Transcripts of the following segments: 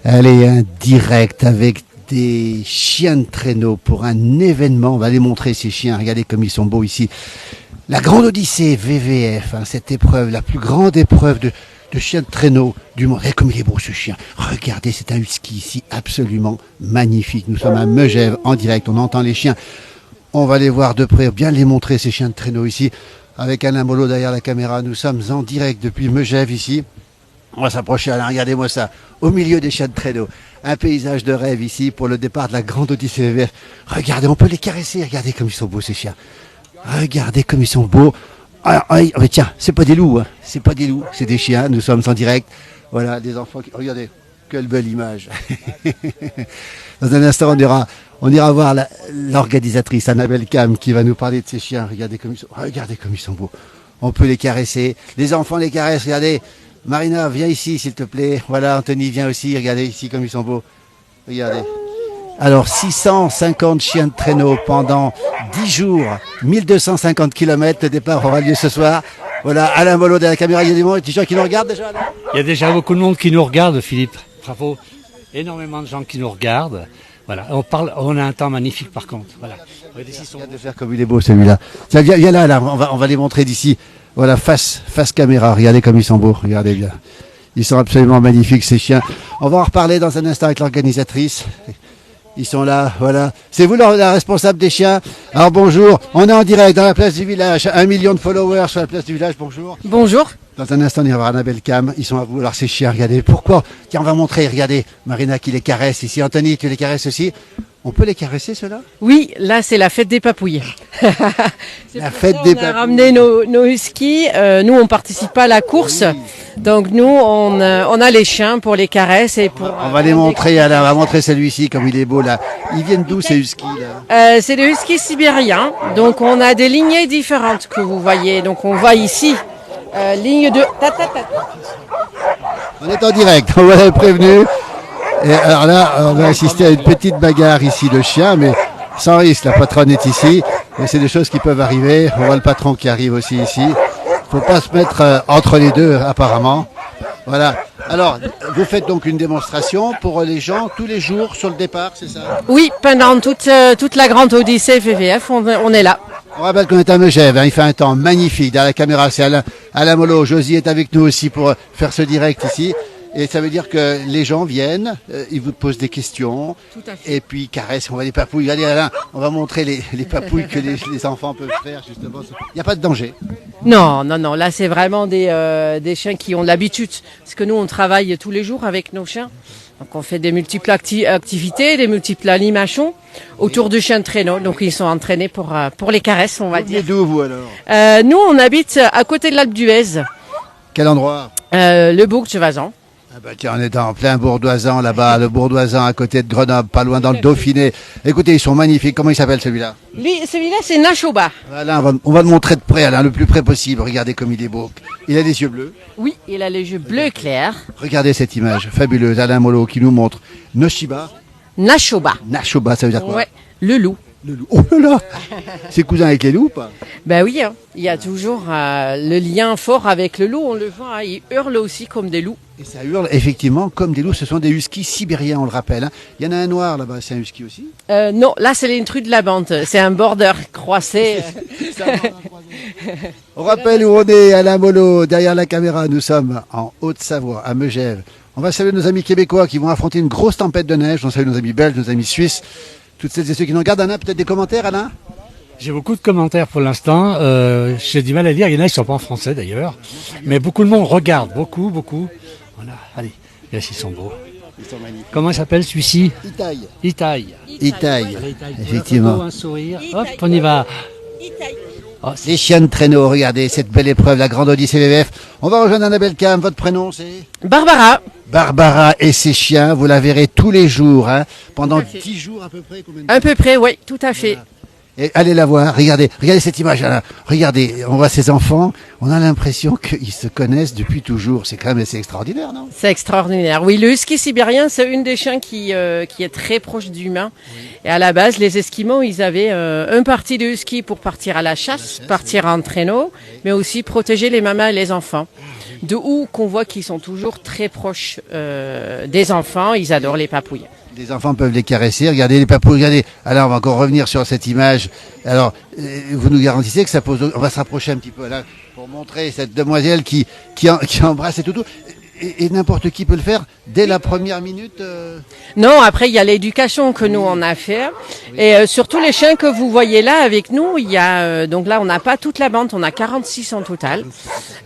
Allez, un direct avec des chiens de traîneau pour un événement. On va les montrer, ces chiens. Regardez comme ils sont beaux ici. La Grande Odyssée VVF, cette épreuve, la plus grande épreuve de chiens de traîneau du monde. Regardez comme il est beau ce chien. Regardez, c'est un husky ici, absolument magnifique. Nous sommes à Megève en direct, on entend les chiens. On va les voir de près, bien les montrer ces chiens de traîneau ici. Avec Alain Mollo derrière la caméra, nous sommes en direct depuis Megève ici. On va s'approcher, Alain, regardez-moi ça, au milieu des chiens de traîneau. Un paysage de rêve ici pour le départ de la Grande Odyssée VVF. Regardez, on peut les caresser, regardez comme ils sont beaux ces chiens. Regardez comme ils sont beaux. Mais tiens, c'est pas des loups, c'est pas des loups, c'est des chiens, nous sommes en direct. Voilà, des enfants qui... Regardez, quelle belle image. Dans un instant, on ira voir l'organisatrice Annabelle Cam qui va nous parler de ces chiens. Regardez comme ils sont beaux. On peut les caresser. Les enfants les caressent, regardez. Marina, viens ici, s'il te plaît. Voilà, Anthony, viens aussi. Regardez ici comme ils sont beaux. Regardez. Alors, 650 chiens de traîneau pendant 10 jours, 1250 km. Le départ aura lieu ce soir. Voilà, Alain Mollo derrière la caméra. Il y a des gens qui nous regardent déjà, Alain ? Il y a déjà beaucoup de monde qui nous regarde, Philippe. Bravo. Énormément de gens qui nous regardent. Voilà, on a un temps magnifique par contre. Voilà. Regarde de faire comme il est beau celui-là. Tiens, viens là, on va les montrer d'ici. Voilà, face caméra. Regardez comme ils sont beaux. Regardez bien. Ils sont absolument magnifiques, ces chiens. On va en reparler dans un instant avec l'organisatrice. Ils sont là, voilà. C'est vous la responsable des chiens. Alors bonjour, on est en direct dans la place du village. 1 million de followers sur la place du village, bonjour. Bonjour. Dans un instant, on ira voir Annabelle Cam. Ils sont à vous. Alors ces chiens, regardez. Pourquoi ? Tiens, on va montrer, regardez. Marina qui les caresse ici. Anthony, tu les caresses aussi ? On peut les caresser, ceux-là ? Oui, là c'est la fête des papouilles. La fête des papouilles. On a ramené nos huskies. Nous, on participe pas à la course. Oui. Donc nous, on a les chiens pour les caresses et pour. On va les montrer. Alain, on va montrer celui-ci comme il est beau là. Ils viennent d'où ces huskies là ? C'est des huskies sibériens. Donc on a des lignées différentes que vous voyez. Donc on voit ici ligne de. On est en direct. On va les prévenir. Et alors là, on va assister à une petite bagarre ici de chiens, mais sans risque. La patronne est ici. Mais c'est des choses qui peuvent arriver. On voit le patron qui arrive aussi ici. Faut pas se mettre entre les deux, apparemment. Voilà. Alors, vous faites donc une démonstration pour les gens tous les jours sur le départ, c'est ça ? Oui, pendant toute la Grande Odyssée VVF, on est là. On rappelle qu'on est à Megève, il fait un temps magnifique. Derrière la caméra, c'est Alain Mollo. Josie est avec nous aussi pour faire ce direct ici. Et ça veut dire que les gens viennent, ils vous posent des questions, et puis ils caressent, on va les papouilles. Allez Alain, on va montrer les papouilles que les enfants peuvent faire justement. Il n'y a pas de danger. Non, là c'est vraiment des chiens qui ont l'habitude. Parce que nous on travaille tous les jours avec nos chiens. Donc on fait des multiples activités, des multiples animations autour du chien de traîneau. Donc ils sont entraînés pour les caresses, on va dire. Et d'où vous alors ? Nous on habite à côté de l'Alpe d'Huez. Quel endroit ? Le bourg de Vazan. Ah bah tiens, on est en plein Bourdoisan là-bas, le Bourdoisan à côté de Grenoble, pas loin dans le Dauphiné. Écoutez, ils sont magnifiques. Comment il s'appelle celui-là ? Celui-là, c'est Nashoba. Voilà, on va le montrer de près, Alain, le plus près possible. Regardez comme il est beau. Il a les yeux bleus. Oui, il a les yeux bleus clairs. Regardez cette image fabuleuse. Alain Mollo qui nous montre Nashoba, ça veut dire quoi ? Ouais, le loup. Le loup. Oh là là ! C'est cousin avec les loups, pas ? Ben oui, il y a toujours le lien fort avec le loup. On le voit, il hurle aussi comme des loups. Et ça hurle effectivement comme des loups. Ce sont des huskies sibériens, on le rappelle. Il y en a un noir là-bas, c'est un husky aussi ? Non, là c'est l'intrus de la bande. C'est un border croisé. On rappelle où on est, Alain Mollo, derrière la caméra. Nous sommes en Haute-Savoie, à Megève. On va saluer nos amis québécois qui vont affronter une grosse tempête de neige. On salue nos amis belges, nos amis suisses. Toutes celles et ceux qui nous regardent. Alain, peut-être des commentaires, Alain ? J'ai beaucoup de commentaires pour l'instant. J'ai du mal à lire. Il y en a qui ne sont pas en français d'ailleurs. Mais beaucoup de monde regarde. Beaucoup. Voilà. Allez, là, ils sont beaux. Ils sont magnifiques. Comment il s'appelle celui-ci ? Itaï. Allez, Effectivement. un sourire. Hop, on y va. Oh, les chiens de traîneau, regardez cette belle épreuve, la Grande Odyssée VVF. On va rejoindre Annabelle Cam. Votre prénom, c'est ? Barbara et ses chiens, vous la verrez tous les jours, pendant 10 jours à peu près. À peu près, oui, tout à fait. Voilà. Et allez la voir, regardez cette image là. Regardez, on voit ces enfants, on a l'impression qu'ils se connaissent depuis toujours. C'est quand même assez extraordinaire, non ? C'est extraordinaire. Oui, le husky sibérien, c'est une des chiens qui est très proche d'humain. Oui. Et à la base, les Esquimaux, ils avaient un parti de husky pour partir à la chasse, partir en traîneau, mais aussi protéger les mamans et les enfants. de où qu'on voit qu'ils sont toujours très proches des enfants. Ils adorent les papouilles. Les enfants peuvent les caresser. Regardez les papous. Regardez. Alors, on va encore revenir sur cette image. Alors, vous nous garantissez que ça pose. On va se rapprocher un petit peu là pour montrer cette demoiselle qui embrasse et tout. Et n'importe qui peut le faire dès la première minute. Non, après il y a l'éducation que nous on a fait et surtout les chiens que vous voyez là avec nous, il y a donc là on n'a pas toute la bande, on a 46 en total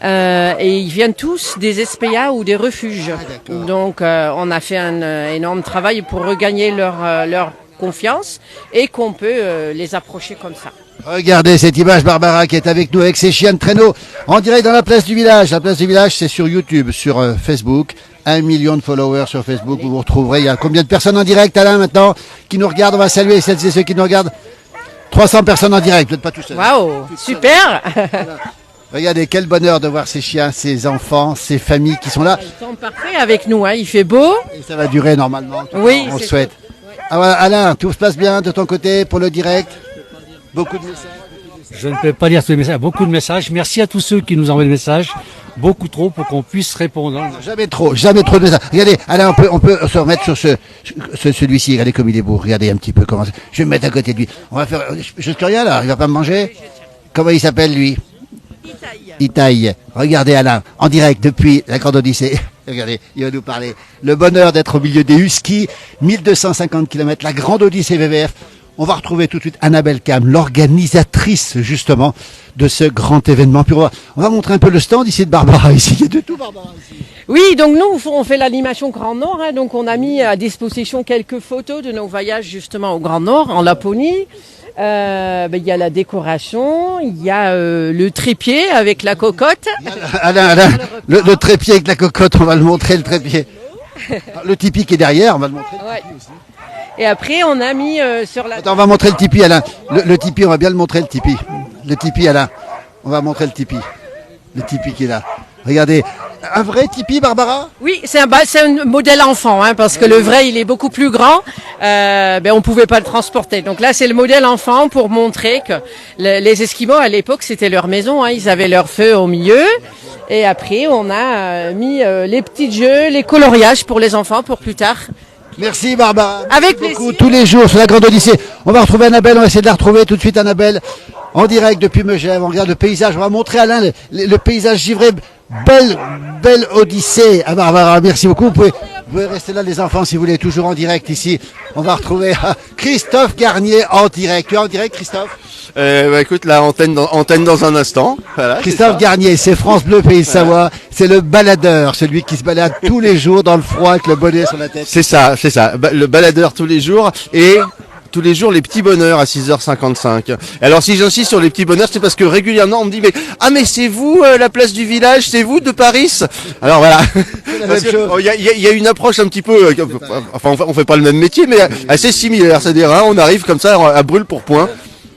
et ils viennent tous des SPA ou des refuges. Donc on a fait un énorme travail pour regagner leur confiance et qu'on peut les approcher comme ça. Regardez cette image, Barbara, qui est avec nous avec ses chiens de traîneau en direct dans la place du village. La place du village, c'est sur YouTube, sur Facebook. 1 million de followers sur Facebook. Vous vous retrouverez. Il y a combien de personnes en direct, Alain, maintenant, qui nous regardent? On va saluer celles et ceux qui nous regardent. 300 personnes en direct. Vous n'êtes pas tout seul. Waouh, super. Regardez, quel bonheur de voir ces chiens, ces enfants, ces familles qui sont là. Ils sont parfaits avec nous, hein. Il fait beau. Et ça va durer normalement. Oui, on le souhaite. Ah, voilà, Alain, tout se passe bien de ton côté pour le direct? Beaucoup de messages. Je ne peux pas lire tous les messages, beaucoup de messages. Merci à tous ceux qui nous envoient des messages, beaucoup trop pour qu'on puisse répondre. Jamais trop de messages. Regardez, Alain, on peut se remettre sur celui-ci. Regardez comme il est beau. Regardez un petit peu comment. Je vais me mettre à côté de lui. On va faire. Je suis rien là. Il va pas me manger. Comment il s'appelle lui? Itaï. Regardez Alain, en direct depuis la Grande Odyssée. Regardez, il va nous parler. Le bonheur d'être au milieu des huskies. 1250 km, la Grande Odyssée VVF. On va retrouver tout de suite Annabelle Cam, l'organisatrice justement de ce grand événement. Puis on va montrer un peu le stand ici de Barbara. Ici, il y a de tout, Barbara. Ici. Oui, donc nous, on fait l'animation Grand Nord. Hein, donc on a mis à disposition quelques photos de nos voyages justement au Grand Nord, en Laponie. Il y a la décoration, il y a le trépied avec la cocotte. Alain, le trépied avec la cocotte, on va le montrer, le trépied. Le tipi qui est derrière, on va le montrer. Ouais. Et après, on a mis sur la... Attends, on va montrer le tipi, Alain. Le tipi, on va bien le montrer, le tipi. Le tipi, Alain. On va montrer le tipi. Le tipi qui est là. Regardez. Un vrai tipi, Barbara? Oui, c'est un modèle enfant, hein, parce que le vrai, il est beaucoup plus grand. On pouvait pas le transporter. Donc là, c'est le modèle enfant pour montrer que les Esquimaux, à l'époque, c'était leur maison. Hein, ils avaient leur feu au milieu. Et après, on a mis les petits jeux, les coloriages pour les enfants pour plus tard. Merci Barbara. Avec plaisir. Tous les jours sur la Grande Odyssée. On va retrouver Annabelle, on va essayer de la retrouver tout de suite Annabelle. En direct depuis Megève, on regarde le paysage. On va montrer Alain le paysage givré. Belle Odyssée. Ah Barbara, merci beaucoup. Vous pouvez rester là les enfants si vous voulez, toujours en direct ici. On va retrouver Christophe Garnier en direct. Tu es en direct Christophe? Écoute, la antenne dans un instant. Voilà, Christophe Garnier, c'est France Bleu Pays de Savoie. C'est le baladeur, celui qui se balade tous les jours dans le froid avec le bonnet sur la tête. C'est ça. Le baladeur tous les jours et tous les jours les petits bonheurs à 6h55. Alors si j'insiste sur les petits bonheurs, c'est parce que régulièrement on me dit mais c'est vous la place du village, c'est vous de Paris. Alors voilà. Il y a une approche un petit peu enfin on fait pas le même métier mais assez similaire, c'est-à-dire on arrive comme ça à brûle pour point.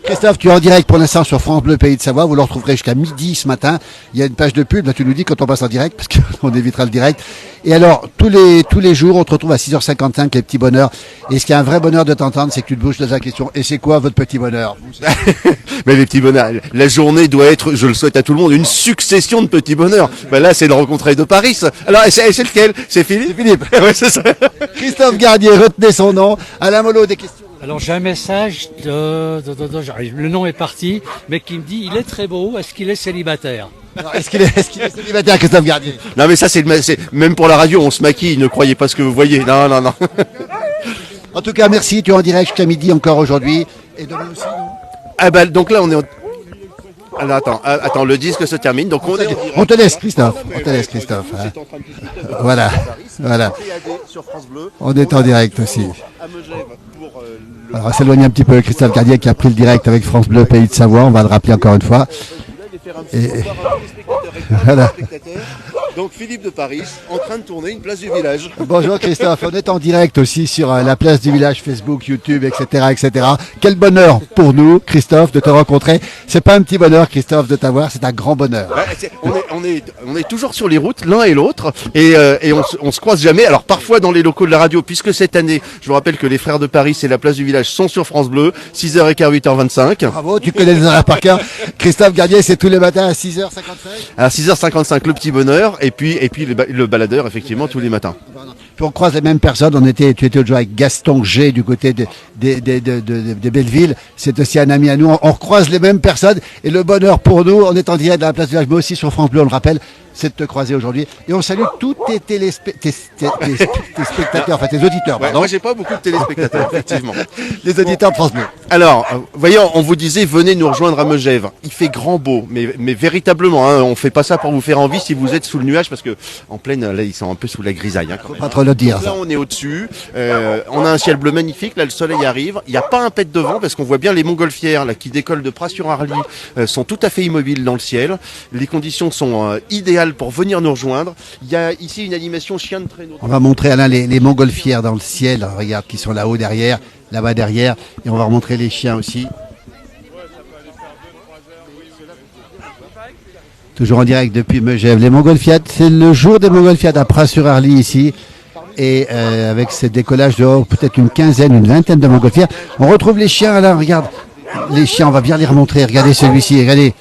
Christophe, tu es en direct pour l'instant sur France Bleu Pays de Savoie. Vous le retrouverez jusqu'à midi ce matin. Il y a une page de pub. Là, tu nous dis quand on passe en direct, parce qu'on évitera le direct. Et alors, tous les jours, on te retrouve à 6h55, les petits bonheurs. Et ce qui est un vrai bonheur de t'entendre, c'est que tu te bouges de la question. Et c'est quoi votre petit bonheur? Mais les petits bonheurs, la journée doit être, je le souhaite à tout le monde, une succession de petits bonheurs. Là, c'est de rencontrer de Paris. Alors, c'est lequel? C'est Philippe? C'est Philippe. Ouais, c'est ça. Christophe Garnier, retenez son nom. Alain Mollo, des questions? Alors j'ai un message j'arrive, le nom est parti, mais qui me dit il est très beau, est-ce qu'il est célibataire? Alors, est-ce qu'il est célibataire, Christophe Garnier? Non mais ça c'est même pour la radio, on se maquille, ne croyez pas ce que vous voyez. Non. En tout cas, merci, tu es en direct jusqu'à midi encore aujourd'hui. Et demain aussi, non? Donc là on est Alors attends, le disque se termine, donc on te laisse Christophe, hein. Voilà. On est en direct aussi. Alors, on va s'éloigner un petit peu, Christophe Garnier qui a pris le direct avec France Bleu Pays de Savoie, on va le rappeler encore une fois. Et voilà. Donc Philippe de Paris, en train de tourner une place du village. Bonjour Christophe, on est en direct aussi sur la place du village, Facebook, YouTube, etc. Quel bonheur pour nous, Christophe, de te rencontrer. C'est pas un petit bonheur, Christophe, de t'avoir, c'est un grand bonheur. On est toujours sur les routes, l'un et l'autre, et on se croise jamais. Alors parfois dans les locaux de la radio, puisque cette année, je vous rappelle que les Frères de Paris et la place du village sont sur France Bleu, 6h15, 8h25. Bravo, tu connais les horaires par cœur. Christophe Garnier, c'est tous les matins à 6h55. À 6h55, le petit bonheur. et puis le baladeur effectivement tous les matins. Puis on croise les mêmes personnes. Tu étais aujourd'hui avec Gaston G du côté de Belleville. C'est aussi un ami à nous. On recroise les mêmes personnes. Et le bonheur pour nous, on est en direct dans la place du village, mais aussi sur France Bleu, on le rappelle, c'est de te croiser aujourd'hui. Et on salue tous tes spectateurs, enfin tes auditeurs. Ouais, Pardon. moi j'ai pas beaucoup de téléspectateurs effectivement. Les auditeurs de France Bleu. Alors, voyez, on vous disait venez nous rejoindre à Megève. Il fait grand beau, mais véritablement, hein, on fait pas ça pour vous faire envie si vous êtes sous le nuage, parce que en pleine, là ils sont un peu sous la grisaille. Hein, quand même. Pas trop le dire. Là Ça. on est au-dessus, on a un ciel bleu magnifique, là le soleil arrive, il n'y a pas un pet de vent parce qu'on voit bien les montgolfières là, qui décollent de Pras-sur-Arly sont tout à fait immobiles dans le ciel. Les conditions sont idéales pour venir nous rejoindre. Il y a ici une animation chien de traîneau. On va montrer Alain les montgolfières dans le ciel. Regarde, qui sont là-haut derrière, là-bas derrière. Et on va remontrer les chiens aussi. Toujours en direct depuis Megève. Les montgolfiades, c'est le jour des montgolfiades à Pras-sur-Arly ici. Et avec ce décollage de peut-être une quinzaine, une vingtaine de montgolfières. On retrouve les chiens là, regarde. Les chiens, on va bien les remontrer. Regardez celui-ci, regardez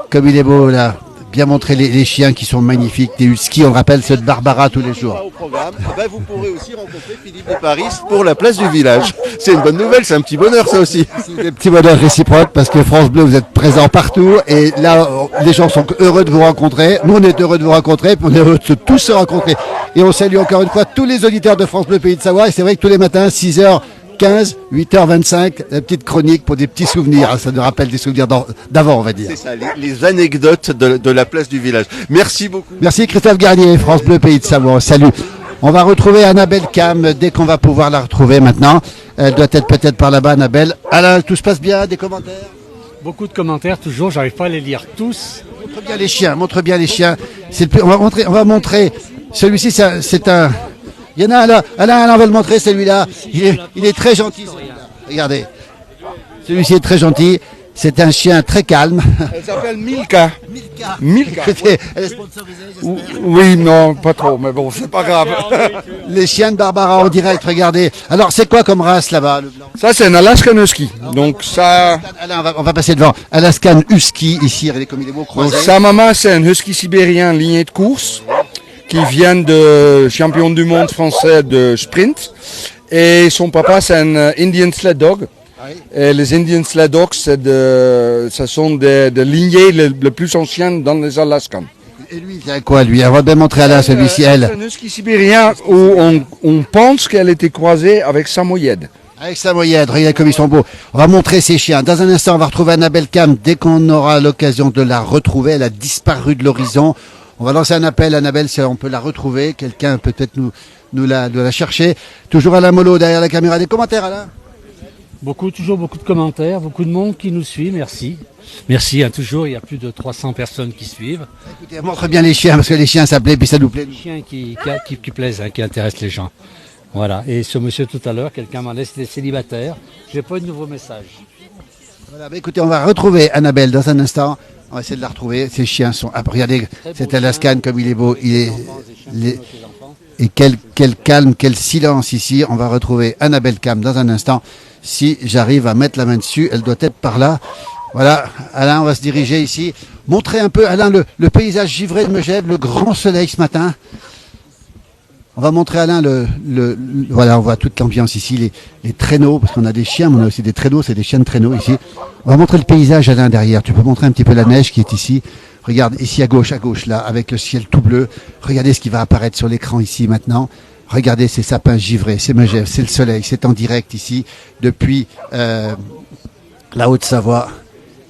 comme il est beau là. Bien montrer les chiens qui sont magnifiques, des huskies, on le rappelle, ceux de Barbara tous les jours. Au programme, vous pourrez aussi rencontrer Philippe de Paris pour la place du village. C'est une bonne nouvelle, c'est un petit bonheur ça aussi. C'est des petits bonheurs réciproques parce que France Bleu, vous êtes présents partout et là, les gens sont heureux de vous rencontrer. Nous, on est heureux de vous rencontrer, puis on est heureux de tous se rencontrer. Et on salue encore une fois tous les auditeurs de France Bleu Pays de Savoie. Et c'est vrai que tous les matins, 6h15, 8h25, la petite chronique pour des petits souvenirs. Ça nous rappelle des souvenirs d'avant, on va dire. C'est ça, les anecdotes de la place du village. Merci beaucoup. Merci Christophe Garnier, France Bleu Pays de Savoie. Salut. On va retrouver Annabelle Cam dès qu'on va pouvoir la retrouver maintenant. Elle doit être peut-être par là-bas, Annabelle. Alain, tout se passe bien? Des commentaires? Beaucoup de commentaires, toujours, j'arrive pas à les lire tous. Montre bien les chiens, montre bien les chiens. On va montrer. Celui-ci, c'est un. Il y en a un là. Alain, on va le montrer, celui-là. Il est très gentil, celui-là. Regardez. Celui-ci est très gentil. C'est un chien très calme. Elle s'appelle Milka. Milka. Elle est sponsorisée. Oui, non, pas trop, mais bon, c'est pas grave. Les chiens de Barbara en direct, regardez. Alors, c'est quoi comme race là-bas, le blanc? Ça, c'est un Alaskan Husky. Donc, ça. Alain, on va passer devant. Alaskan Husky, ici, regardez comme il est beau croisé. Donc, sa maman, c'est un Husky sibérien lignée de course qui vient de champion du monde français de sprint. Et son papa, c'est un Indian Sled Dog. Et les Indian Sled Dogs, ce sont des lignées les plus anciennes dans les Alaskans. Et lui, c'est quoi lui? On va bien montrer Alain, celui-ci, elle. C'est un husky sibérien où on pense qu'elle était croisée avec samoyède. Avec Samoyède, regardez comme ils sont beaux. On va montrer ces chiens. Dans un instant, on va retrouver Annabelle Cam. Dès qu'on aura l'occasion de la retrouver, elle a disparu de l'horizon. On va lancer un appel, Annabelle, si on peut la retrouver. Quelqu'un peut-être nous la chercher. Toujours Alain Molo derrière la caméra. Des commentaires, Alain? Toujours beaucoup de commentaires, beaucoup de monde qui nous suit, merci. Merci, hein, toujours, il y a plus de 300 personnes qui suivent. Écoutez, montre bien les chiens, parce que les chiens, ça plaît, puis ça nous plaît. Des chiens qui plaisent, hein, qui intéressent les gens. Voilà, et ce monsieur tout à l'heure, quelqu'un m'a laissé des célibataires, j'ai pas eu de nouveau message. Voilà, bah écoutez, on va retrouver Annabelle dans un instant. On va essayer de la retrouver. Ces chiens sont... Ah, regardez, cet Alaskan, comme il est beau. Et quel calme, quel silence ici. On va retrouver Annabelle Cam dans un instant. Si j'arrive à mettre la main dessus, elle doit être par là. Voilà, Alain, on va se diriger ici. Montrez un peu, Alain, le paysage givré de Megève, le grand soleil ce matin. On va montrer Alain voilà, on voit toute l'ambiance ici, les traîneaux, parce qu'on a des chiens, mais on a aussi des traîneaux, c'est des chiens de traîneaux ici. On va montrer le paysage, Alain, derrière. Tu peux montrer un petit peu la neige qui est ici. Regarde, ici à gauche, là, avec le ciel tout bleu. Regardez ce qui va apparaître sur l'écran ici maintenant. Regardez ces sapins givrés, c'est Megève, c'est le soleil, c'est en direct ici, depuis la Haute-Savoie.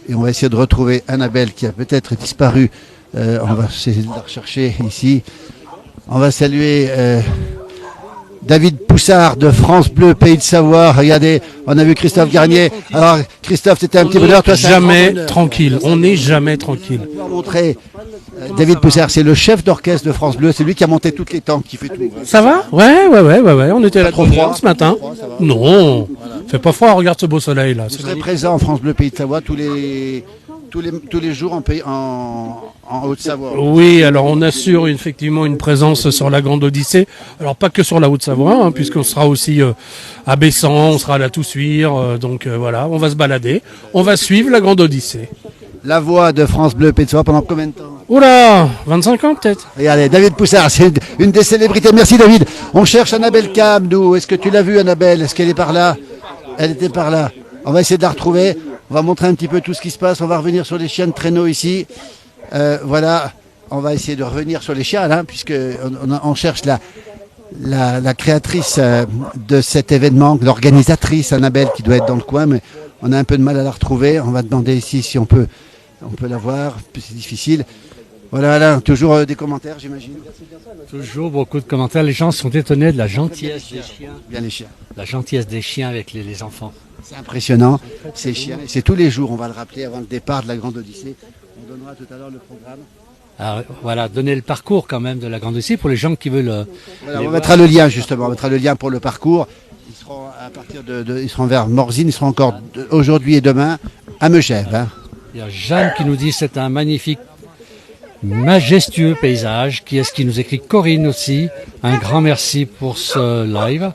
Et on va essayer de retrouver Annabelle qui a peut-être disparu. On va essayer de la rechercher ici. On va saluer David Poussard de France Bleu, Pays de Savoie. Regardez, on a vu Christophe Garnier. Alors Christophe, c'était un petit bonheur. Toi, jamais tranquille. On n'est jamais tranquille. On va montrer David Poussard, c'est le chef d'orchestre de France Bleu. C'est lui qui a monté toutes les tanks, qui fait tout. Ça va? Ouais. On était là trop froid ce matin. Non, fait pas froid. Regarde ce beau soleil là. Vous serez présent en France Bleu, Pays de Savoie tous les jours en Haute-Savoie. Oui, alors on assure effectivement une présence sur la Grande Odyssée. Alors pas que sur la Haute-Savoie, hein, puisqu'on sera aussi à Bessan, on sera à la Toussuire. Donc voilà, on va se balader. On va suivre la Grande Odyssée. La voix de France Bleu, Pays de Savoie pendant combien de temps? Oula, 25 ans peut-être. Regardez, David Poussard, c'est une des célébrités. Merci David. On cherche Annabelle Cam, nous. Est-ce que tu l'as vue, Annabelle? Est-ce qu'elle est par là? Elle était par là. On va essayer de la retrouver. On va montrer un petit peu tout ce qui se passe. On va revenir sur les chiens de traîneau ici. Voilà. On va essayer de revenir sur les chiens, là, puisque on cherche la créatrice de cet événement, l'organisatrice Annabelle, qui doit être dans le coin, mais on a un peu de mal à la retrouver. On va demander ici si on peut la voir. C'est difficile. Voilà, toujours des commentaires, j'imagine. Toujours beaucoup de commentaires. Les gens sont étonnés de la gentillesse des chiens. Bien les chiens. La gentillesse des chiens avec les enfants. C'est impressionnant, ces chiens. C'est tous les jours, on va le rappeler avant le départ de la Grande Odyssée. On donnera tout à l'heure le programme. Alors, voilà, donner le parcours quand même de la Grande Odyssée pour les gens qui veulent. Voilà, on mettra le lien justement, on mettra le lien pour le parcours. Ils seront à partir ils seront vers Morzine, ils seront encore aujourd'hui et demain à Megève. Hein. Il y a Jeanne qui nous dit c'est un magnifique, majestueux paysage. Qui est-ce qui nous écrit? Corinne aussi. Un grand merci pour ce live.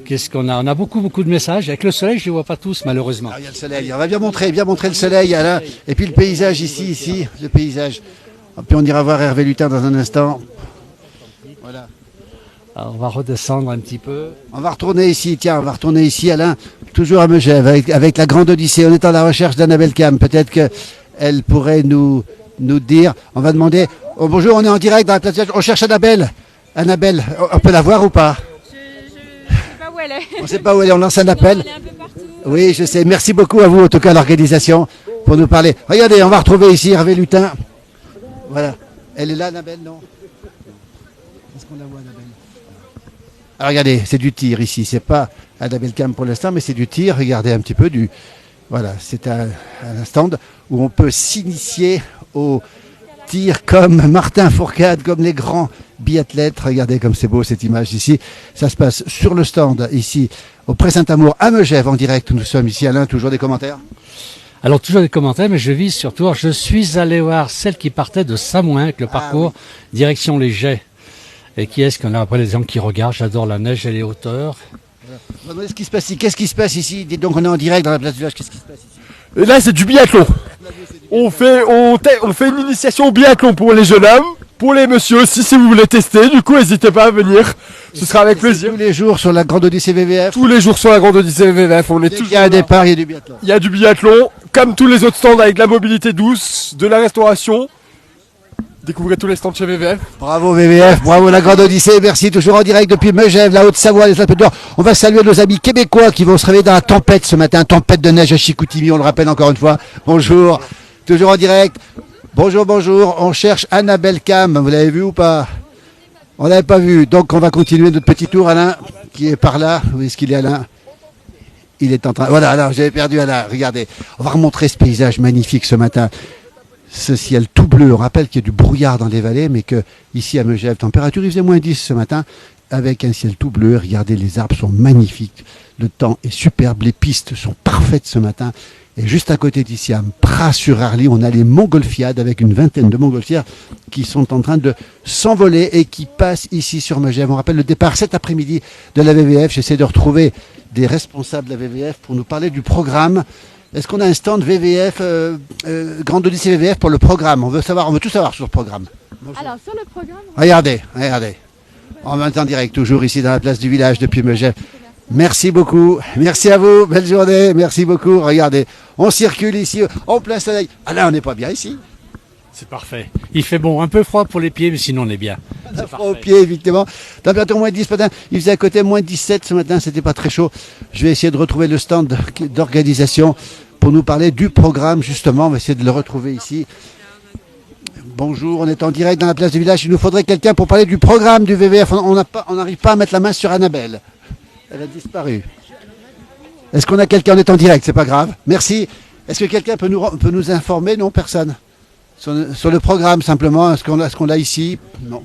Qu'est-ce qu'on a? On a beaucoup de messages. Avec le soleil, je ne les vois pas tous, malheureusement. Alors, il y a le soleil. On va bien montrer le soleil, Alain. Et puis le paysage ici, le paysage. Et puis on ira voir Hervé Lutin dans un instant. Voilà. Alors, on va redescendre un petit peu. On va retourner ici, Alain. Toujours à Megève, avec la Grande Odyssée. On est à la recherche d'Annabelle Cam. Peut-être qu'elle pourrait nous dire. On va demander. Oh, bonjour, on est en direct dans la place. On cherche Annabelle. Annabelle, on peut la voir ou pas? On ne sait pas où elle est, on lance un appel. Elle est un peu partout. Oui, je sais. Merci beaucoup à vous, en tout cas, l'organisation, pour nous parler. Regardez, on va retrouver ici Hervé Lutin. Voilà. Elle est là, Annabelle, non? Est-ce qu'on la voit, Annabelle? Alors, regardez, c'est du tir ici. C'est pas Annabelle Cam pour l'instant, mais c'est du tir. Regardez un petit peu du. Voilà, c'est un stand où on peut s'initier au tir comme Martin Fourcade, comme les grands biathlètes. Regardez comme c'est beau cette image ici. Ça se passe sur le stand ici au Pré Saint-Amour à Megève en direct. Nous sommes ici. Alain, toujours des commentaires? Alors toujours des commentaires, mais je vise surtout. Alors, je suis allé voir celle qui partait de Samoin avec le parcours direction les Jets. Et qui est-ce qu'on a après les gens qui regardent? J'adore la neige et les hauteurs. Voilà. Ce qui se passe ici. Qu'est-ce qui se passe ici? Dites donc, on est en direct dans la place du village. Qu'est-ce qui se passe ici? Et là, c'est du biathlon. On fait une initiation au biathlon pour les jeunes hommes, pour les messieurs aussi, si vous voulez tester. Du coup, n'hésitez pas à venir. Ce sera avec plaisir. Tous les jours sur la Grande Odyssée VVF. Tous les jours sur la Grande Odyssée VVF, on est tous. Il y a un départ, il y a du biathlon. Il y a du biathlon, comme tous les autres stands avec la mobilité douce, de la restauration. Découvrez tous les stands chez VVF. Bravo VVF, bravo la Grande Odyssée, merci. Toujours en direct depuis Megève, la Haute-Savoie, les Alpes d'Or. On va saluer nos amis québécois qui vont se réveiller dans la tempête ce matin, tempête de neige à Chicoutimi, on le rappelle encore une fois. Bonjour, toujours en direct. Bonjour, on cherche Annabelle Cam, vous l'avez vu ou pas? On l'avait pas vu, donc on va continuer notre petit tour. Alain, qui est par là, où est-ce qu'il est Alain? Il est en train, voilà, alors j'avais perdu Alain, regardez. On va remontrer ce paysage magnifique ce matin. Ce ciel tout bleu, on rappelle qu'il y a du brouillard dans les vallées, mais que ici à Megève, température, il faisait -10 ce matin, avec un ciel tout bleu. Regardez, les arbres sont magnifiques, le temps est superbe, les pistes sont parfaites ce matin. Et juste à côté d'ici, à Pras-sur-Arly, on a les montgolfiades avec une vingtaine de montgolfières qui sont en train de s'envoler et qui passent ici sur Megève. On rappelle le départ cet après-midi de la VVF. J'essaie de retrouver des responsables de la VVF pour nous parler du programme. Est-ce qu'on a un stand VVF, Grande Odyssée VVF pour le programme? On veut tout savoir sur le programme. Alors, sur le programme, Regardez. En même temps direct, toujours ici dans la place du village depuis Megève. Merci beaucoup. Merci à vous. Belle journée. Merci beaucoup. Regardez, on circule ici en plein soleil. Ah là, on n'est pas bien ici. C'est parfait. Il fait bon, un peu froid pour les pieds, mais sinon on est bien. C'est Froid aux pieds, évidemment. Température -10 ce matin. Il faisait à côté -17 ce matin. C'était pas très chaud. Je vais essayer de retrouver le stand d'organisation pour nous parler du programme, justement. On va essayer de le retrouver ici. Bonjour, on est en direct dans la place du village. Il nous faudrait quelqu'un pour parler du programme du VVF. On n'arrive pas à mettre la main sur Annabelle. Elle a disparu. Est-ce qu'on a quelqu'un? On est en direct, c'est pas grave. Merci. Est-ce que quelqu'un peut nous informer? Non, personne. Sur le programme, simplement. Est-ce qu'on l'a ici? Non.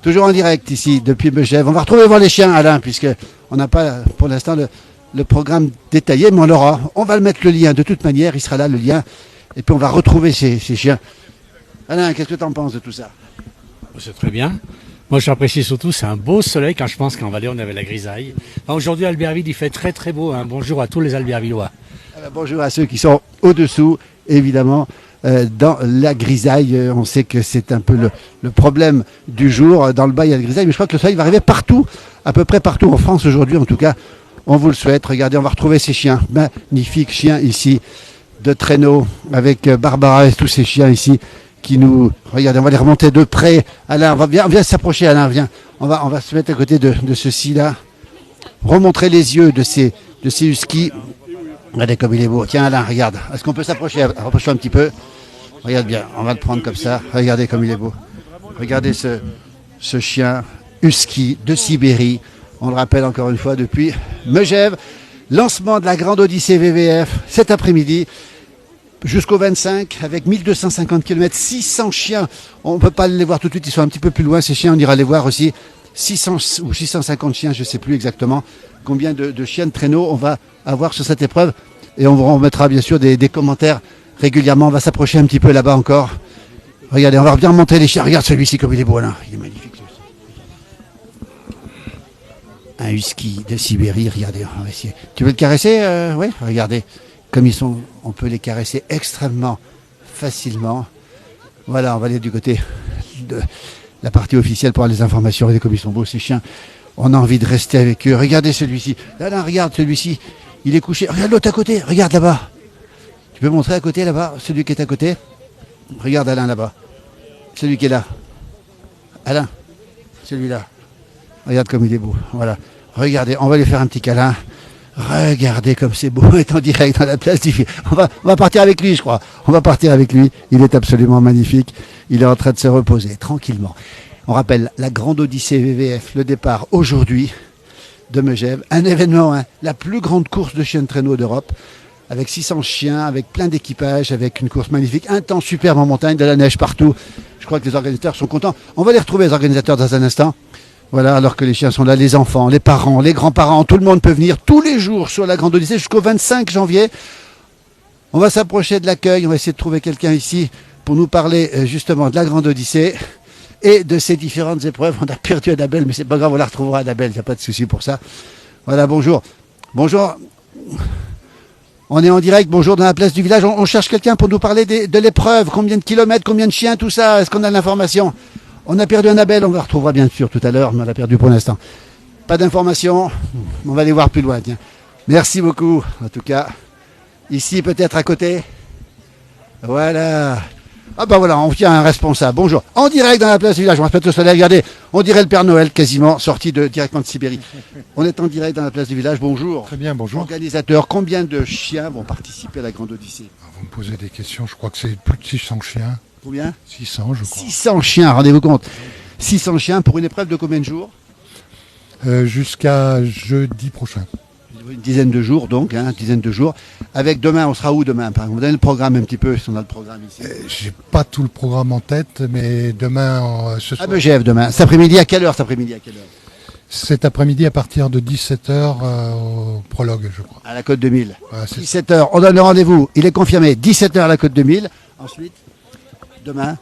Toujours en direct ici, depuis Megève. On va retrouver voir les chiens, Alain, puisqu'on n'a pas pour l'instant le programme détaillé, mais on l'aura. On va le mettre le lien, de toute manière, il sera là, le lien. Et puis on va retrouver ces chiens. Alain, qu'est-ce que tu en penses de tout ça? C'est très bien. Moi, j'apprécie surtout, c'est un beau soleil. Quand je pense qu'en Valais, on avait la grisaille. Aujourd'hui, à Albertville, il fait très très beau. Bonjour à tous les Albertvillois. Bonjour à ceux qui sont au-dessous, évidemment, dans la grisaille. On sait que c'est un peu le problème du jour. Dans le bas, il y a la grisaille, mais je crois que le soleil va arriver partout, à peu près partout en France aujourd'hui en tout cas. On vous le souhaite. Regardez, on va retrouver ces chiens, magnifiques chiens ici, de traîneau, avec Barbara et tous ces chiens ici qui nous... Regardez, on va les remonter de près. Alain, viens s'approcher, Alain, viens. On va se mettre à côté de ceci-là. Remontrer les yeux de ces huskies. Regardez comme il est beau. Tiens, Alain, regarde. Est-ce qu'on peut s'approcher? Rapproche-toi un petit peu. Regarde bien, on va le prendre comme ça. Regardez comme il est beau. Regardez ce chien husky de Sibérie. On le rappelle encore une fois depuis Megève. Lancement de la Grande Odyssée VVF cet après-midi jusqu'au 25 avec 1250 km, 600 chiens. On ne peut pas les voir tout de suite, ils sont un petit peu plus loin ces chiens. On ira les voir aussi. 600 ou 650 chiens, je ne sais plus exactement combien de chiens de traîneau on va avoir sur cette épreuve. Et on vous remettra bien sûr des commentaires régulièrement. On va s'approcher un petit peu là-bas encore. Regardez, on va bien remonter les chiens. Regarde celui-ci comme il est beau là. Il est magnifique. Un husky de Sibérie, regardez, on va essayer. Tu veux le caresser? Oui, regardez. Comme ils sont, on peut les caresser extrêmement facilement. Voilà, on va aller du côté de la partie officielle pour avoir les informations. Regardez comme ils sont beaux ces chiens. On a envie de rester avec eux. Regardez celui-ci. Là, regarde celui-ci. Il est couché. Regarde l'autre à côté. Regarde là-bas. Tu peux montrer à côté là-bas, celui qui est à côté? Regarde Alain là-bas. Celui qui est là. Alain. Celui-là. Regarde comme il est beau. Voilà. Regardez, on va lui faire un petit câlin. Regardez comme c'est beau, est en direct dans la place du film. On va partir avec lui, je crois. On va partir avec lui. Il est absolument magnifique. Il est en train de se reposer tranquillement. On rappelle la Grande Odyssée VVF, le départ aujourd'hui de Megève. Un événement, hein, la plus grande course de chiens de traîneau d'Europe, avec 600 chiens, avec plein d'équipages, avec une course magnifique, un temps superbe en montagne, de la neige partout. Je crois que les organisateurs sont contents. On va les retrouver, les organisateurs, dans un instant. Voilà, alors que les chiens sont là, les enfants, les parents, les grands-parents, tout le monde peut venir tous les jours sur la Grande Odyssée jusqu'au 25 janvier. On va s'approcher de l'accueil, on va essayer de trouver quelqu'un ici pour nous parler justement de la Grande Odyssée et de ces différentes épreuves. On a perdu Annabelle, mais c'est pas grave, on la retrouvera Annabelle, il n'y a pas de souci pour ça. Voilà, bonjour. Bonjour. On est en direct, bonjour, dans la place du village. On cherche quelqu'un pour nous parler de l'épreuve, combien de kilomètres, combien de chiens, tout ça. Est-ce qu'on a de l'information? On a perdu Annabelle, on la retrouvera bien sûr tout à l'heure, mais on l'a perdu pour l'instant. Pas d'informations, on va aller voir plus loin. Tiens. Merci beaucoup, en tout cas. Ici, peut-être à côté. Voilà. Ah ben voilà, on tient un responsable. Bonjour. En direct dans la place du village, on respecte le soleil. Regardez, on dirait le Père Noël quasiment, sorti directement de Sibérie. On est en direct dans la place du village. Bonjour. Très bien, bonjour. Organisateur, combien de chiens vont participer à la Grande Odyssée? Vous me posez des questions, je crois que c'est plus de 600 chiens. Combien? 600, je crois. 600 chiens, rendez-vous compte. 600 chiens pour une épreuve de combien de jours? Jusqu'à jeudi prochain. Une dizaine de jours, donc, hein, une dizaine de jours. Avec demain, on sera où demain? Par exemple, vous donnez le programme un petit peu, si on a le programme ici. J'ai pas tout le programme en tête, mais demain, ce soir. À Megève demain. Cet après-midi, à quelle heure? Cet après-midi, à quelle heure? Cet après-midi, à partir de 17h, au prologue, je crois. À la Côte 2000. Voilà, 17h, on donne le rendez-vous. Il est confirmé. 17h à la Côte 2000. Ensuite, demain?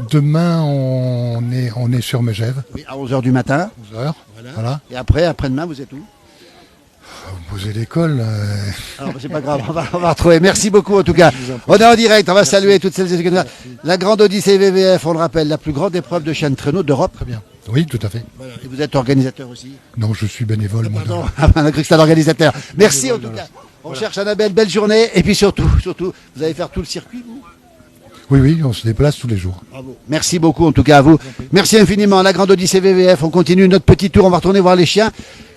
Demain, on est sur Megève. Oui, à 11h du matin. 11h. Voilà. Et après-demain, vous êtes où? Vous posez l'école. Alors, c'est pas grave, on va retrouver. Merci beaucoup, en tout cas. On est en direct, on va saluer toutes celles et ceux qui... La Grande Odyssée VVF, on le rappelle, la plus grande épreuve de chiens de traîneau d'Europe. Très bien. Oui, tout à fait. Voilà. Et vous êtes organisateur aussi? Non, je suis bénévole, moi. Pardon, on a cru que c'était l'organisateur. Merci, en tout cas. On cherche Annabelle, belle journée. Et puis surtout, vous allez faire tout le circuit, vous? Oui, on se déplace tous les jours. Bravo. Merci beaucoup, en tout cas, à vous. Merci infiniment. La Grande Odyssée VVF, on continue notre petit tour. On va retourner voir les chiens.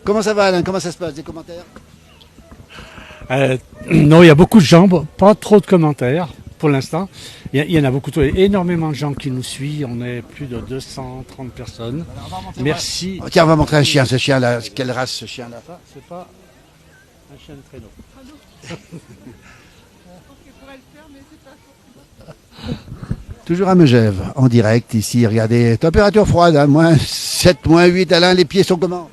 Comment ça va, Alain? Comment ça se passe? Des commentaires? Non, il y a beaucoup de gens, pas trop de commentaires pour l'instant. Il y en a beaucoup, énormément de gens qui nous suivent. On est plus de 230 personnes. Merci. Tiens, on va montrer un chien, ce chien-là. Quelle race, ce chien-là? C'est pas un chien de traîneau. Toujours à Megève, en direct ici. Regardez, température froide, hein, moins 7, moins 8. Alain, les pieds sont comment?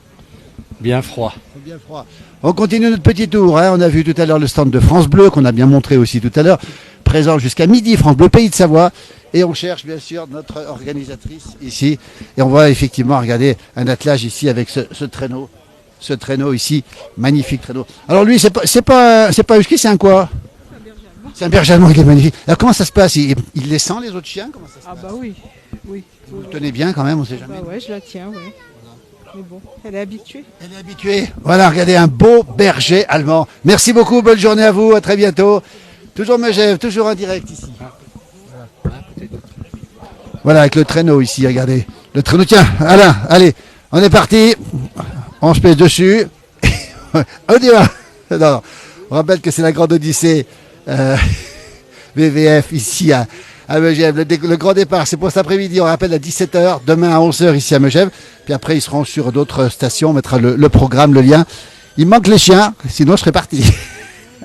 Bien froid. Bien froid. On continue notre petit tour. Hein. On a vu tout à l'heure le stand de France Bleu, qu'on a bien montré aussi tout à l'heure. Présent jusqu'à midi, France Bleu, Pays de Savoie. Et on cherche bien sûr notre organisatrice ici. Et on va effectivement regarder un attelage ici avec ce traîneau. Ce traîneau ici, magnifique traîneau. Alors lui, c'est pas husky, c'est un quoi? C'est un berger allemand, il est magnifique. Alors comment ça se passe, il les sent les autres chiens? Comment ça se passe? Ah bah oui, oui. Vous le tenez bien quand même, on sait jamais. Bah ouais, je la tiens, oui. Mais bon, elle est habituée. Elle est habituée. Voilà, regardez, un beau berger allemand. Merci beaucoup, bonne journée à vous, à très bientôt. Toujours Megève, toujours en direct ici. Voilà, avec le traîneau ici, regardez. Le traîneau, tiens, Alain, allez, on est parti. On se pèse dessus. On y va. Non, on rappelle que c'est la Grande Odyssée VVF ici à Megève. Le grand départ, c'est pour cet après-midi, on rappelle à 17h, demain à 11h ici à Megève. Puis après, ils seront sur d'autres stations, on mettra le programme, le lien. Il manque les chiens, sinon je serais parti.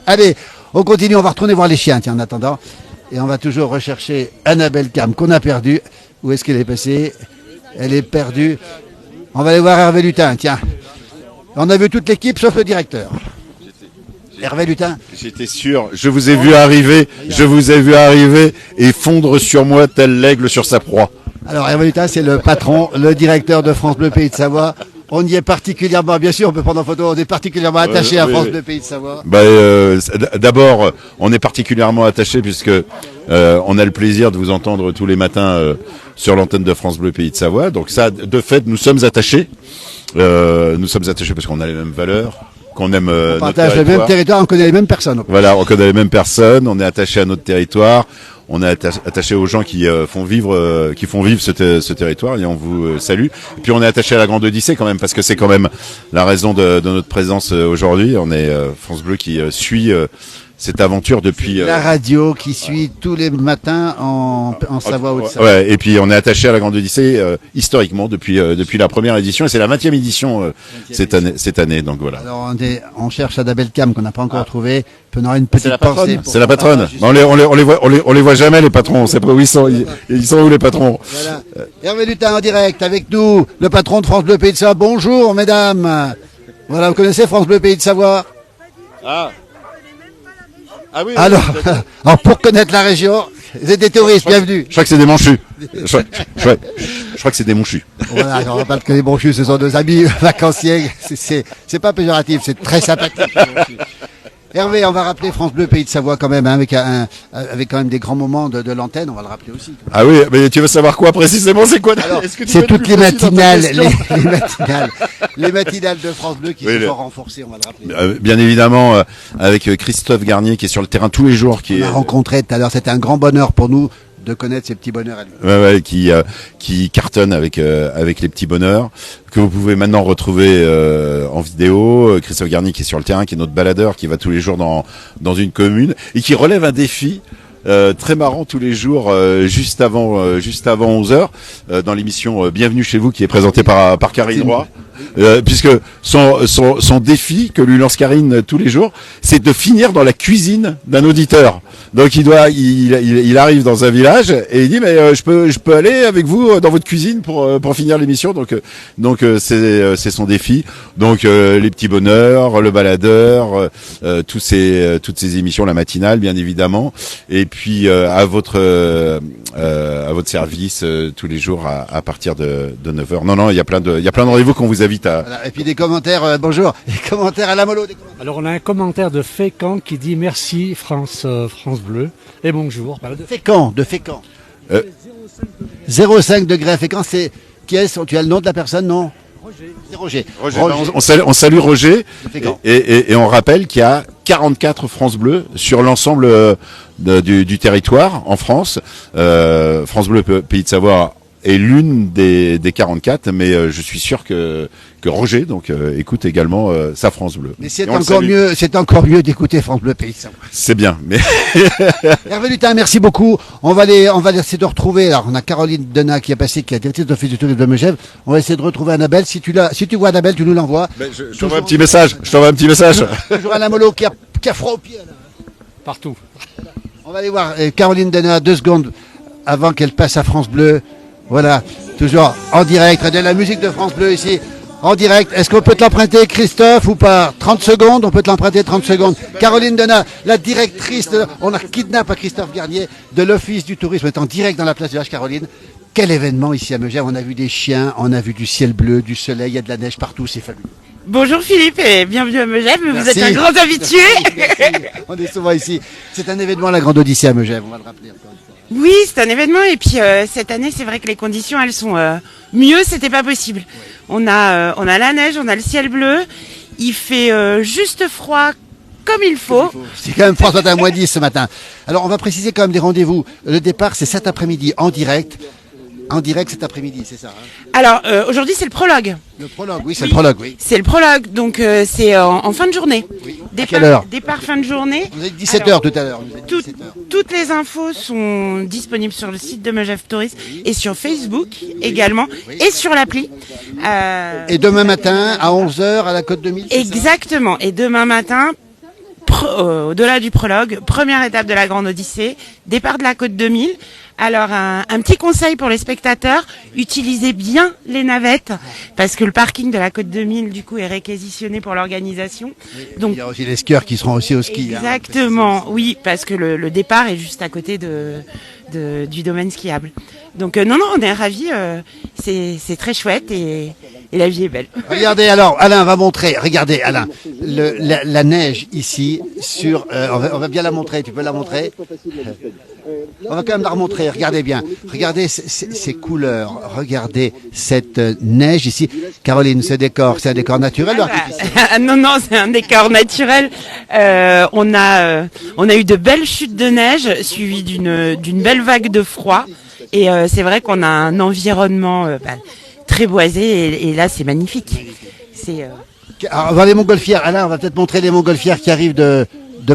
Allez, on continue, on va retourner voir les chiens, tiens, en attendant. Et on va toujours rechercher Annabelle Cam, qu'on a perdue. Où est-ce qu'elle est passée? Elle est perdue. On va aller voir Hervé Lutin, tiens. On a vu toute l'équipe, sauf le directeur. Hervé Lutin. J'étais sûr, je vous ai vu arriver et fondre sur moi tel l'aigle sur sa proie. Alors Hervé Lutin, c'est le patron, le directeur de France Bleu Pays de Savoie. On y est particulièrement, bien sûr, on peut prendre en photo, on est particulièrement attaché à France Bleu Pays de Savoie. D'abord, on est particulièrement attaché puisque on a le plaisir de vous entendre tous les matins sur l'antenne de France Bleu Pays de Savoie. Donc ça, de fait, nous sommes attachés. Nous sommes attachés parce qu'on a les mêmes valeurs. Qu'on aime on partage le même territoire, on connaît les mêmes personnes. Voilà, on connaît les mêmes personnes, on est attaché à notre territoire, on est attaché aux gens qui font vivre ce territoire et on vous salue. Et puis on est attaché à la Grande Odyssée quand même parce que c'est quand même la raison de notre présence aujourd'hui. On est France Bleu qui suit cette aventure depuis la radio qui suit tous les matins en Savoie Haute-Savoie. Ouais, et puis on est attaché à la Grande Odyssée historiquement depuis la première édition et c'est la 20e édition cette année donc voilà. Alors on cherche Annabelle Cam qu'on n'a pas encore trouvé. On aura une petite pensée. C'est la patronne. On les voit jamais les patrons. On sait pas où ils sont. Ils sont où les patrons? Voilà. Hervé Lutin en direct avec nous, le patron de France Bleu Pays de Savoie. Bonjour mesdames. Voilà, vous connaissez France Bleu Pays de Savoie? Ah oui. Alors pour connaître la région, vous êtes des touristes, bienvenue. Je crois que c'est des manchus. Je crois que c'est des manchus. Voilà, on rappelle que les manchus, ce sont nos amis vacanciers. C'est pas péjoratif, c'est très sympathique. Hervé, on va rappeler France Bleu Pays de Savoie quand même, hein, avec quand même des grands moments de l'antenne, on va le rappeler aussi. Ah oui, mais tu veux savoir quoi précisément? C'est quoi? C'est toutes les matinales, les matinales de France Bleu qui se sont renforcées, on va le rappeler. Bien évidemment, avec Christophe Garnier qui est sur le terrain tous les jours. On l'a rencontré tout à l'heure, c'était un grand bonheur pour nous de connaître ces petits bonheurs à lui. Qui cartonne avec les petits bonheurs que vous pouvez maintenant retrouver en vidéo. Christophe Garnier qui est sur le terrain, qui est notre baladeur, qui va tous les jours dans une commune et qui relève un défi très marrant tous les jours juste avant 11h dans l'émission Bienvenue chez vous qui est présentée par Karine Roy. Puisque son défi que lui lance Karine tous les jours, c'est de finir dans la cuisine d'un auditeur. Donc il arrive dans un village et il dit mais je peux aller avec vous dans votre cuisine pour finir l'émission. Donc c'est son défi. Donc les petits bonheurs, le baladeur, toutes ces émissions, la matinale bien évidemment. Et puis à votre service tous les jours à partir de 9h. Non, il y a plein de rendez-vous qu'on vous invite à. Voilà. Et puis des commentaires, bonjour, des commentaires à la mollo. Alors on a un commentaire de Fécamp qui dit merci France Bleu et bonjour. Fécamp. 0,5 degrés à Fécamp, c'est qui est? Tu as le nom de la personne, non? Roger. On salue Roger et on rappelle qu'il y a 44 France Bleu sur l'ensemble du territoire en France. France Bleu Pays de Savoie est l'une des 44, mais je suis sûr que Roger écoute également sa France Bleu. Mais c'est encore mieux d'écouter France Bleu Pays de Savoie. C'est bien. Mais Hervé Lutin, merci beaucoup. On va essayer de retrouver. Alors on a Caroline Denat qui est directrice d'office du tourisme de Megève. On va essayer de retrouver Annabelle. Si tu vois Annabelle, tu nous l'envoies. Je t'envoie un petit message. Toujours à la mollo qui a froid au pied. Là. Partout. On va aller voir Caroline Denat 2 secondes avant qu'elle passe à France Bleu. Voilà, toujours en direct, de la musique de France Bleu ici, en direct. Est-ce qu'on peut te l'emprunter, Christophe, ou pas? 30 secondes, on peut te l'emprunter 30 secondes. Caroline Denat, la directrice, on a kidnappé Christophe Garnier de l'Office du tourisme, est en direct dans la place de l'Arche Caroline. Quel événement ici à Megève, on a vu des chiens, on a vu du ciel bleu, du soleil, il y a de la neige partout, c'est fabuleux. Bonjour Philippe et bienvenue à Megève, vous Merci. êtes un grand habitué. Merci. On est souvent ici. C'est un événement, la Grande Odyssée à Megève, on va le rappeler encore une fois. Oui, c'est un événement et puis cette année c'est vrai que les conditions elles sont mieux, c'était pas possible. On a la neige, on a le ciel bleu, il fait juste froid comme il faut. C'est quand même froid, soit à moins 10 ce matin. Alors on va préciser quand même des rendez-vous. Le départ c'est cet après-midi en direct. En direct cet après-midi, c'est ça Alors aujourd'hui c'est le prologue. Le prologue, oui, c'est le prologue, oui. C'est le prologue, donc c'est en fin de journée. À quelle heure Départ fin de journée. Vous avez dit 17h tout à l'heure. Toutes les infos sont disponibles sur le site de Megève Tourisme et sur Facebook également et sur l'appli. Et demain matin à 11h à la Côte de Mille. Exactement. Et demain matin, au-delà du prologue, première étape de la Grande Odyssée, départ de la Côte de Mille. Alors un petit conseil pour les spectateurs, utilisez bien les navettes parce que le parking de la Côte de Mille du coup est réquisitionné pour l'organisation. Donc il y a aussi les skieurs qui seront aussi au ski. Exactement, oui, parce que le départ est juste à côté du domaine skiable. Donc non, on est ravis, c'est très chouette et la vie est belle. Regardez alors, Alain va montrer, regardez Alain, la neige ici sur, on va bien la montrer, tu peux la montrer. On va quand même la remontrer, regardez bien, regardez ces couleurs, regardez cette neige ici. Caroline, ce décor, c'est un décor naturel ou artificiel? Non, c'est un décor naturel. On a eu de belles chutes de neige suivies d'une belle vague de froid. Et c'est vrai qu'on a un environnement très boisé et là c'est magnifique. Alors, on va les montgolfières, Alain, on va peut-être montrer les montgolfières qui arrivent de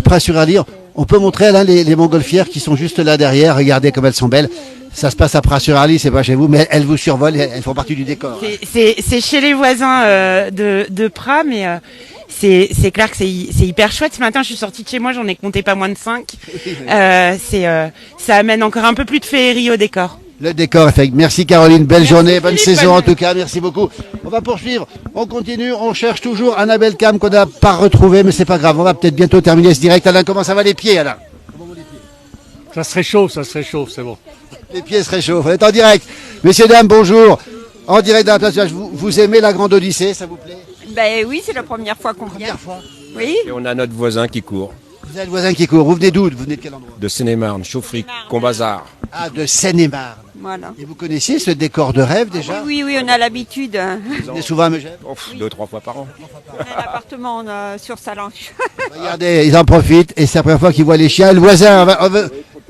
Pras-sur-Allier. On peut montrer, Alain, les montgolfières qui sont juste là derrière, regardez comme elles sont belles. Ça se passe à Pras-sur-Allier, c'est pas chez vous, mais elles vous survolent, elles font partie du décor. C'est chez les voisins de Pras, mais c'est clair que c'est hyper chouette. Ce matin, je suis sortie de chez moi, j'en ai compté pas moins de 5. Ça amène encore un peu plus de féerie au décor. Le décor, effectivement. Merci Caroline, belle journée, bonne saison en tout cas, merci beaucoup. On va poursuivre, on continue, on cherche toujours Annabelle Cam qu'on n'a pas retrouvé, mais c'est pas grave, on va peut-être bientôt terminer ce direct. Alain, comment ça va les pieds, Alain? Ça se réchauffe, c'est bon. Les pieds se réchauffent, on est en direct. Messieurs, dames, bonjour. En direct dans la place, vous aimez la Grande Odyssée, ça vous plaît? Ben oui, c'est la première fois qu'on vient. Oui. Et on a notre voisin qui court. Vous avez le voisin qui court, vous venez d'où? Vous venez de quel endroit? De Seine-et-Marne, Chauffry, Combazar. Ah, de Seine-et-Marne. Voilà. Et vous connaissiez ce décor de rêve déjà? Oui, on a l'habitude. Vous venez souvent à Megève? 2-3 fois par an. On a un appartement sur Salanches. Regardez, ils en profitent et c'est la première fois qu'ils voient les chiens. Le voisin,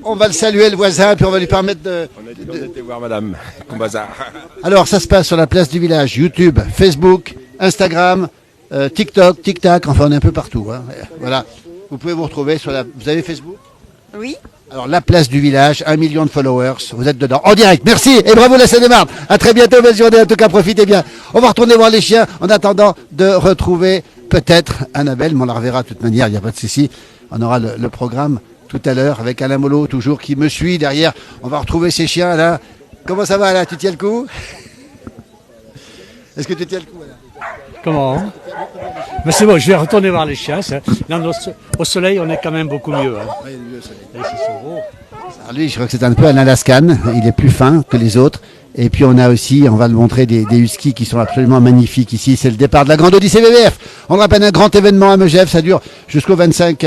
on va le saluer, le voisin, puis on va lui permettre de... On a été voir madame Combazar. Alors, ça se passe sur la place du village, YouTube, Facebook, Instagram, TikTok, TikTok, enfin on est un peu partout. Hein. Voilà, vous pouvez vous retrouver sur la... Vous avez Facebook? Oui. Alors, la place du village, 1 million de followers, vous êtes dedans. En direct, merci et bravo la Seine-et-Marne. À très bientôt, belle journée, en tout cas, profitez bien. On va retourner voir les chiens en attendant de retrouver peut-être Annabelle, mais on la reverra de toute manière, il n'y a pas de souci. On aura le programme tout à l'heure avec Alain Molot, toujours, qui me suit derrière. On va retrouver ces chiens là. Comment ça va, Alain? Tu tiens le coup? Est-ce que tu tiens le coup, Alain? Comment? Mais c'est bon, je vais retourner voir les chiens. Là, au soleil, on est quand même beaucoup mieux. Hein. Oui, mieux au soleil. Alors lui, je crois que c'est un peu un Alaskan. Il est plus fin que les autres. Et puis on a aussi, on va le montrer, des huskies qui sont absolument magnifiques ici. C'est le départ de la Grande Odyssée VVF. On rappelle un grand événement à Megève. Ça dure jusqu'au 25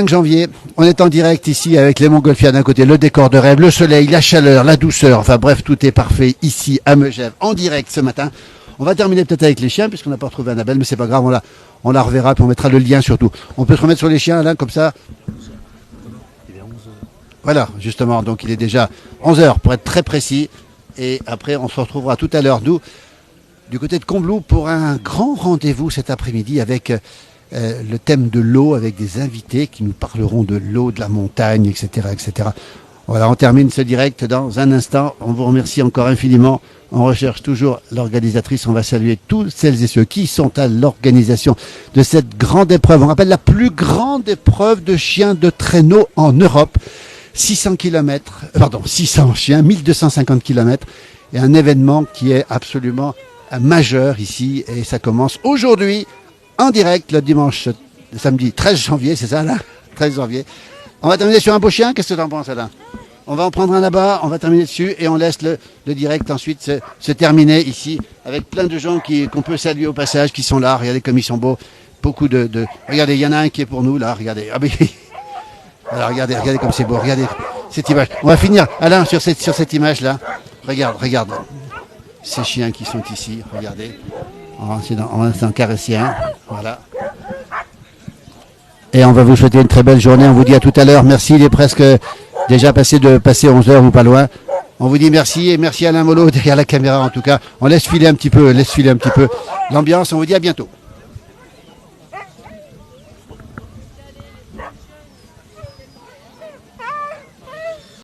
janvier. On est en direct ici avec les montgolfières d'un côté, le décor de rêve, le soleil, la chaleur, la douceur. Enfin bref, tout est parfait ici à Megève, en direct ce matin. On va terminer peut-être avec les chiens, puisqu'on n'a pas retrouvé Annabelle, mais c'est pas grave, on la reverra, puis on mettra le lien surtout. On peut se remettre sur les chiens, là, comme ça. Voilà, justement, donc il est déjà 11h, pour être très précis. Et après, on se retrouvera tout à l'heure, nous, du côté de Combloux, pour un grand rendez-vous cet après-midi avec le thème de l'eau, avec des invités qui nous parleront de l'eau, de la montagne, etc., etc. Voilà, on termine ce direct dans un instant. On vous remercie encore infiniment. On recherche toujours l'organisatrice. On va saluer tous celles et ceux qui sont à l'organisation de cette grande épreuve. On rappelle la plus grande épreuve de chiens de traîneau en Europe. 600 chiens, 1250 km. Et un événement qui est absolument majeur ici. Et ça commence aujourd'hui, en direct, le samedi 13 janvier, c'est ça là? 13 janvier. On va terminer sur un beau chien. Qu'est-ce que tu en penses, Alain? On va en prendre un là-bas, on va terminer dessus et on laisse le direct ensuite se terminer ici avec plein de gens qu'on peut saluer au passage, qui sont là. Regardez comme ils sont beaux. Beaucoup de... Regardez, il y en a un qui est pour nous là, regardez. Ah, mais... Alors regardez comme c'est beau, regardez cette image. On va finir, Alain, sur cette image-là. Regarde. Ces chiens qui sont ici, regardez. On va s'en caresser un, voilà. Et on va vous souhaiter une très belle journée. On vous dit à tout à l'heure. Merci, il est presque déjà passé 11h ou pas loin. On vous dit merci et merci Alain Mollo derrière la caméra en tout cas. On laisse filer un petit peu l'ambiance. On vous dit à bientôt.